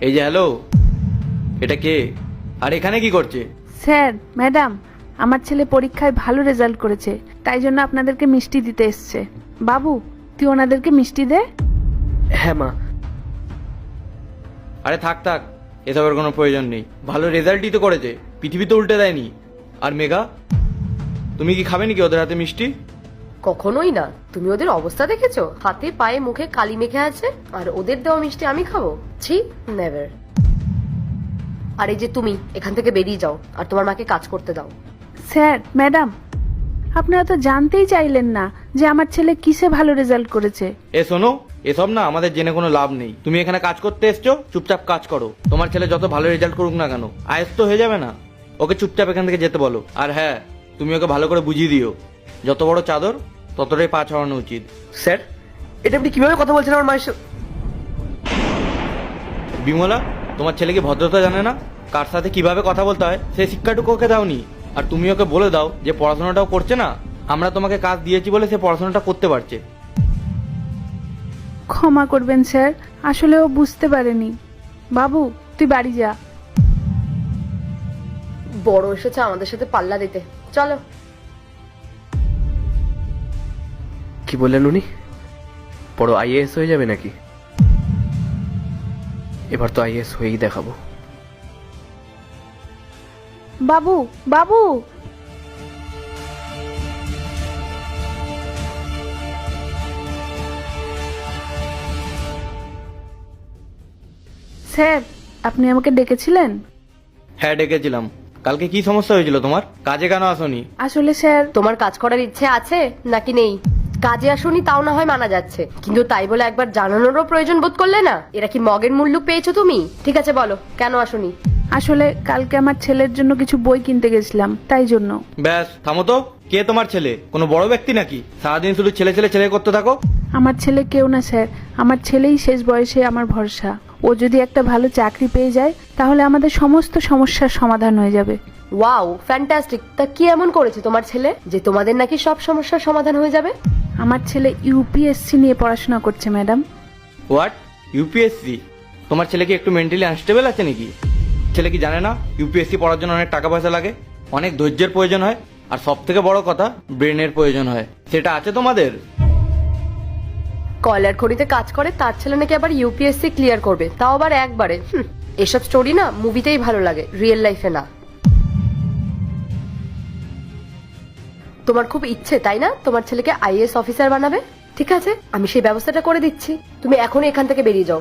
এই যে হ্যালো, এটা কে? আর এখানে কি করছে? স্যার, ম্যাডাম, আমার ছেলে পরীক্ষায় ভালো রেজাল্ট করেছে, তাই জন্য আপনাদেরকে মিষ্টি দিতে এসছে। বাবু, তুই ওনাদেরকে মিষ্টি দে। হ্যাঁ মা। আরে থাক থাক, এসবের কোনো প্রয়োজন নেই। ভালো রেজাল্টই তো করেছে, পৃথিবী তো উল্টে দেয়নি। আর মেঘা, তুমি কি খাবে নাকি ওদের হাতে মিষ্টি? কখনোই না। তুমি ওদের অবস্থা দেখেছো? হাতে পায়ে মুখে কালি মেখে আছে, আর ওদের দেওয়া মিষ্টি আমি খাবো? ছি, নেভার। আর এই যে তুমি এখান থেকে বেরিয়ে যাও, আর তোমার মাকে কাজ করতে দাও। স্যার, ম্যাডাম, আপনারা তো জানতেই চাইলেন না যে আমার ছেলে কিসে ভালো রেজাল্ট করেছে। এ শোনো, এসব না আমাদের জেনে কোনো লাভ নেই। তুমি এখানে কাজ করতে এসছো, চুপচাপ কাজ করো। তোমার ছেলে যত ভালো রেজাল্ট করুক না কেন, আয়েস তো হয়ে যাবে না? ওকে চুপচাপ এখান থেকে যেতে বলো। আর হ্যাঁ, তুমি ওকে ভালো করে বুঝিয়ে দিও, যত বড় চাদর ততটাই পা ছড়ানো উচিত। স্যার, এটা আপনি কিভাবে কথা বলছেন আমার মায়ের সাথে? বিমলা, তোমার ছেলে কি ভদ্রতা জানে না? কার সাথে কিভাবে কথা বলতে হয় সেই শিক্ষাটুকু ওকে দাওনি। আর তুমি ওকে বলে দাও যে পড়াশোনাটাও করছে না, আমরা তোমাকে কাজ দিয়েছি বলে সে পড়াশোনাটা করতে পারছে। ক্ষমা করবেন স্যার, আসলে ও বুঝতে পারেনি। বাবু, তুই বাড়ি যা। বড় এসেছে আমাদের সাথে পাল্লা দিতে। চলো। কি বললেন উনি? বড় আইএএস হয়ে যাবে নাকি? এবার তো আইএএস হয়েই দেখাবো। বাবু, বাবু। স্যার, আপনি আমাকে ডেকেছিলেন? হ্যাঁ ডেকেছিলাম। কালকে কি সমস্যা হয়েছিল তোমার? কাজে কেন আসোনি? আসলে স্যার, তোমার কাজ করার ইচ্ছে আছে নাকি নেই? কাজে আসোনি তাও না হয় মানা যাচ্ছে, কিন্তু তাই বলে একবার জানানোরও প্রয়োজন বোধ করলে না? এরা কি মগের মুল্লুক পেয়েছো তুমি? ঠিক আছে, বলো কেন আসোনি? আসলে কালকে আমার ছেলের জন্য কিছু বই কিনতে গেছিলাম, তাই জন্য। ব্যাস থামো তো। কে তোমার ছেলে? কোনো বড় ব্যক্তি নাকি? সারাদিন শুধু ছেলে ছেলে ছেলে করতে থাকো। আমার ছেলে কেউ না স্যার, আমার ছেলেই শেষ বয়সে আমার ভরসা। ও যদি একটা ভালো চাকরি পেয়ে যায় তাহলে আমাদের সমস্ত সমস্যার সমাধান হয়ে যাবে। Wow, fantastic. তা কি এমন করেছে তোমার ছেলে যে তোমাদের নাকি সব সমস্যার সমাধান হয়ে যাবে? আমার ছেলে ইউপিএসসি নিয়ে পড়াশোনা করছে ম্যাডাম। হোয়াট? ইউপিএসসি? তোমার ছেলে কি একটু মেন্টালি আনস্টেবল আছে নাকি? ছেলে কি জানে না ইউপিএসসি পড়ার জন্য অনেক টাকা পয়সা লাগে, অনেক ধৈর্যের প্রয়োজন হয়, আর সব থেকে বড় কথা ব্রেনের প্রয়োজন হয়? সেটা আছে তোমাদের? কয়লার খনিতে কাজ করে তার ছেলে নাকি আবার ইউপিএসসি ক্লিয়ার করবে, তাও আবার একবারে। এসব স্টোরি না মুভিতেই ভালো লাগে, রিয়েল লাইফে না। তোমার খুব ইচ্ছে তাই না তোমার ছেলেকে আইএএস অফিসার বানাবে? ঠিক আছে, আমি সেই ব্যবস্থাটা করে দিচ্ছি। তুমি এখনই এখান থেকে বেরিয়ে যাও।